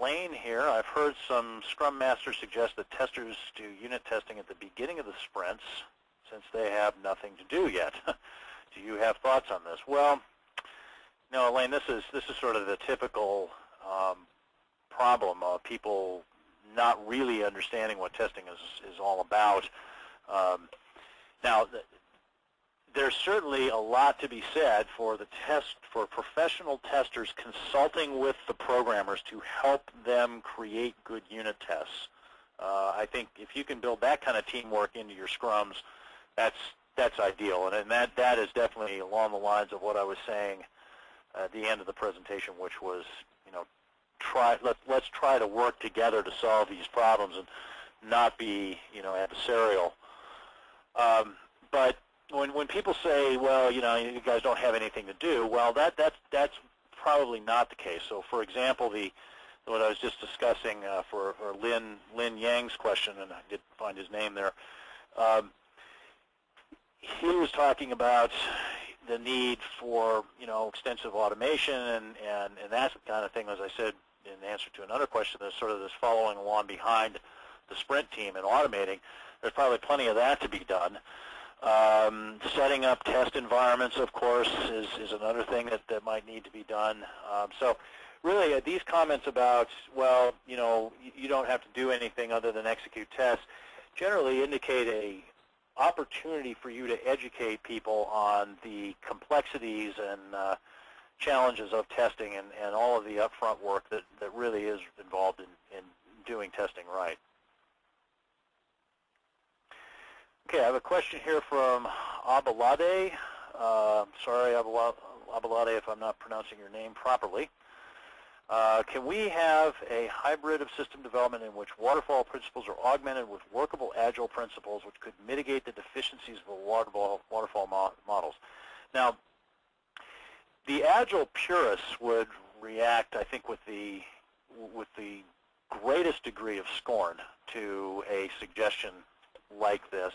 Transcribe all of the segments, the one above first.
Lane here. I've heard some Scrum Masters suggest that testers do unit testing at the beginning of the sprints since they have nothing to do yet. Do you have thoughts on this? Well, no, Elaine, this is sort of the typical problem of people not really understanding what testing is all about. Now, there's certainly a lot to be said for professional testers consulting with the programmers to help them create good unit tests. I think if you can build that kind of teamwork into your scrums, that's ideal, and that is definitely along the lines of what I was saying at the end of the presentation, which was, let's try to work together to solve these problems and not be, adversarial. But when people say, well, you guys don't have anything to do, well, that's probably not the case. So, for example, what I was just discussing for Lin Yang's question, and I did find his name there. He was talking about the need for extensive automation and that kind of thing. As I said in answer to another question, there's sort of this following along behind the sprint team and automating. There's probably plenty of that to be done. Setting up test environments, of course, is another thing that might need to be done. So really, these comments about, well, you don't have to do anything other than execute tests, generally indicate a opportunity for you to educate people on the complexities and challenges of testing and all of the upfront work that really is involved in doing testing right. Okay, I have a question here from Abalade. Sorry, Abalade, if I'm not pronouncing your name properly. Can we have a hybrid of system development in which waterfall principles are augmented with workable agile principles which could mitigate the deficiencies of the waterfall models? Now, the agile purists would react, I think, with the greatest degree of scorn to a suggestion like this.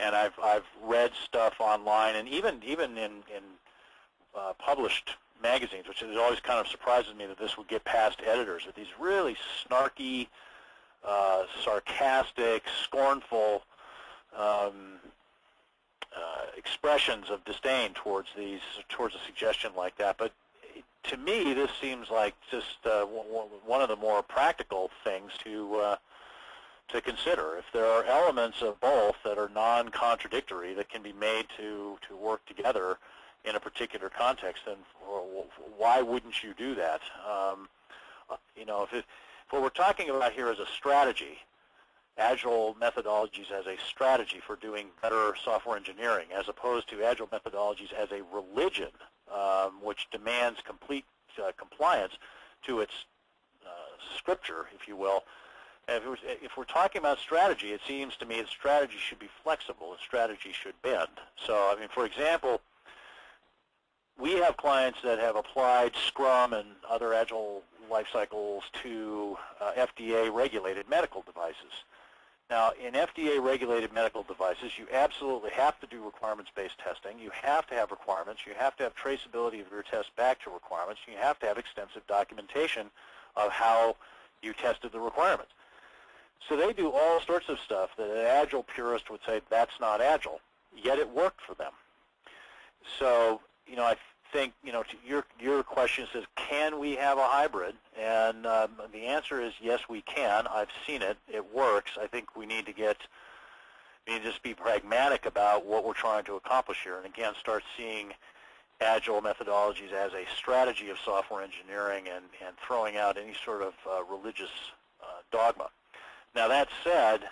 And I've read stuff online, and even in published magazines, which is always kind of surprises me that this would get past editors, with these really snarky, sarcastic, scornful expressions of disdain towards a suggestion like that. But to me, this seems like just one of the more practical things to consider. If there are elements of both that are non-contradictory that can be made to work together in a particular context, then why wouldn't you do that? If what we're talking about here is a strategy, Agile methodologies as a strategy for doing better software engineering, as opposed to Agile methodologies as a religion, which demands complete compliance to its scripture, if you will. If we're talking about strategy, it seems to me that strategy should be flexible and strategy should bend. So, for example, we have clients that have applied Scrum and other Agile life cycles to FDA-regulated medical devices. Now, in FDA-regulated medical devices, you absolutely have to do requirements-based testing. You have to have requirements. You have to have traceability of your test back to requirements. You have to have extensive documentation of how you tested the requirements. So they do all sorts of stuff that an Agile purist would say that's not Agile, yet it worked for them. So, I think, to your question says, can we have a hybrid? And the answer is yes, we can. I've seen it. It works. I think we need to just be pragmatic about what we're trying to accomplish here, and again, start seeing Agile methodologies as a strategy of software engineering and throwing out any sort of religious dogma. Now, that said,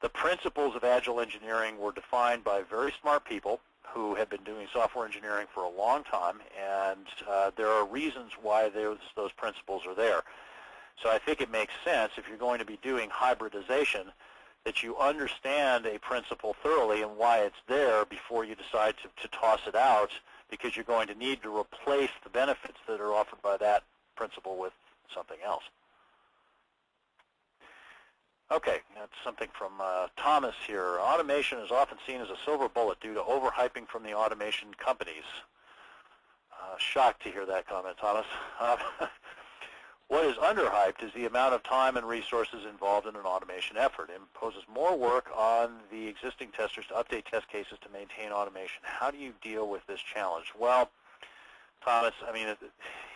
the principles of Agile engineering were defined by very smart people who have been doing software engineering for a long time, and there are reasons why those principles are there. So I think it makes sense, if you're going to be doing hybridization, that you understand a principle thoroughly and why it's there before you decide to toss it out, because you're going to need to replace the benefits that are offered by that principle with something else. Okay, that's something from Thomas here. Automation is often seen as a silver bullet due to overhyping from the automation companies. Shocked to hear that comment, Thomas. What is underhyped is the amount of time and resources involved in an automation effort. It imposes more work on the existing testers to update test cases to maintain automation. How do you deal with this challenge? Well, Thomas, I mean,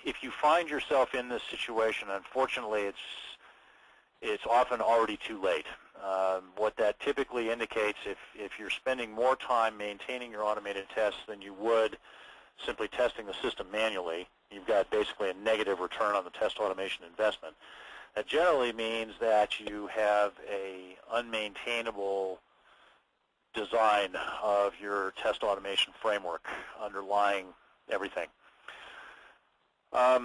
if you find yourself in this situation, unfortunately, it's often already too late. What that typically indicates, if you're spending more time maintaining your automated tests than you would simply testing the system manually, you've got basically a negative return on the test automation investment. That generally means that you have a unmaintainable design of your test automation framework underlying everything. I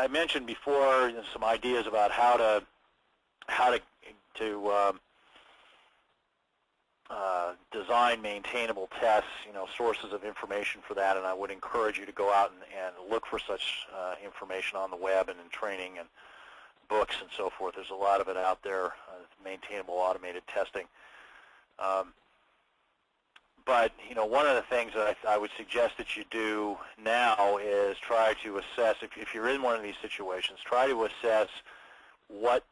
mentioned before some ideas about how to design maintainable tests, sources of information for that, and I would encourage you to go out and look for such information on the web and in training and books and so forth. There's a lot of it out there, maintainable automated testing. But one of the things that I would suggest that you do now is try to assess, if you're in one of these situations, try to assess what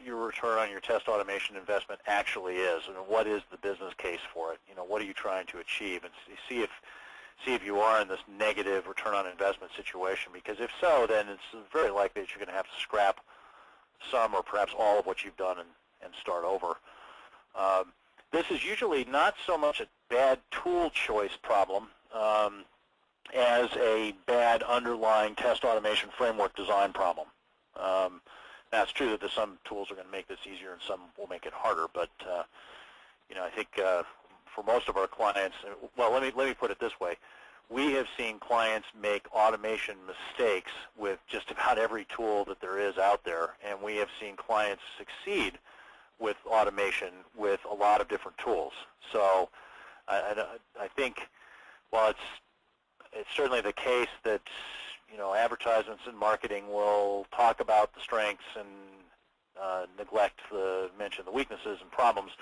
your return on your test automation investment actually is, and what is the business case for it. What are you trying to achieve, and see if you are in this negative return on investment situation. Because if so, then it's very likely that you're going to have to scrap some or perhaps all of what you've done and start over. This is usually not so much a bad tool choice problem as a bad underlying test automation framework design problem. Now, it's true that some tools are going to make this easier and some will make it harder, but I think for most of our clients, well, let me put it this way. We have seen clients make automation mistakes with just about every tool that there is out there, and we have seen clients succeed with automation with a lot of different tools. So I think while it's certainly the case that advertisements and marketing will talk about the strengths and mention the weaknesses and problems,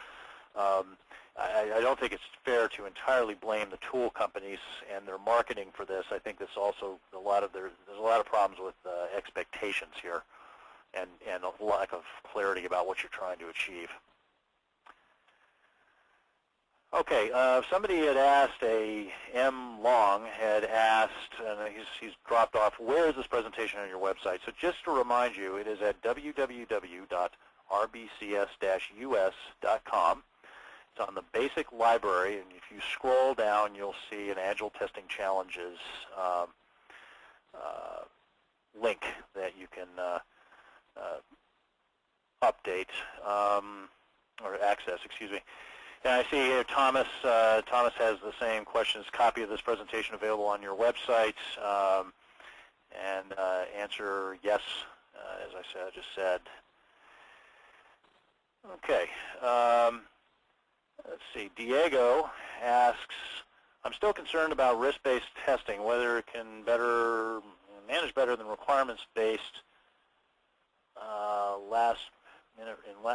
I don't think it's fair to entirely blame the tool companies and their marketing for this. I think there's also there's a lot of problems with expectations here and a lack of clarity about what you're trying to achieve. Okay, somebody had asked, M. Long had asked, and he's dropped off, where is this presentation on your website? So just to remind you, it is at www.rbcs-us.com. It's on the basic library, and if you scroll down, you'll see an Agile Testing Challenges link that you can update or access, excuse me. And I see here Thomas has the same questions. Copy of this presentation available on your website, and answer yes, as I just said. Okay. Let's see. Diego asks, I'm still concerned about risk-based testing, whether it can manage better than requirements-based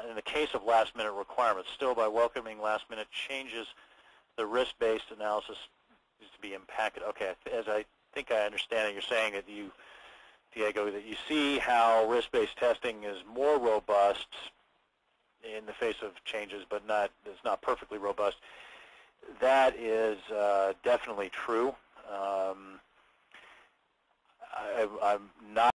in the case of last-minute requirements. Still, by welcoming last-minute changes, the risk-based analysis is to be impacted. Okay, as I think I understand it, you're saying that Diego, that you see how risk-based testing is more robust in the face of changes, but it's not perfectly robust. That is definitely true. I'm not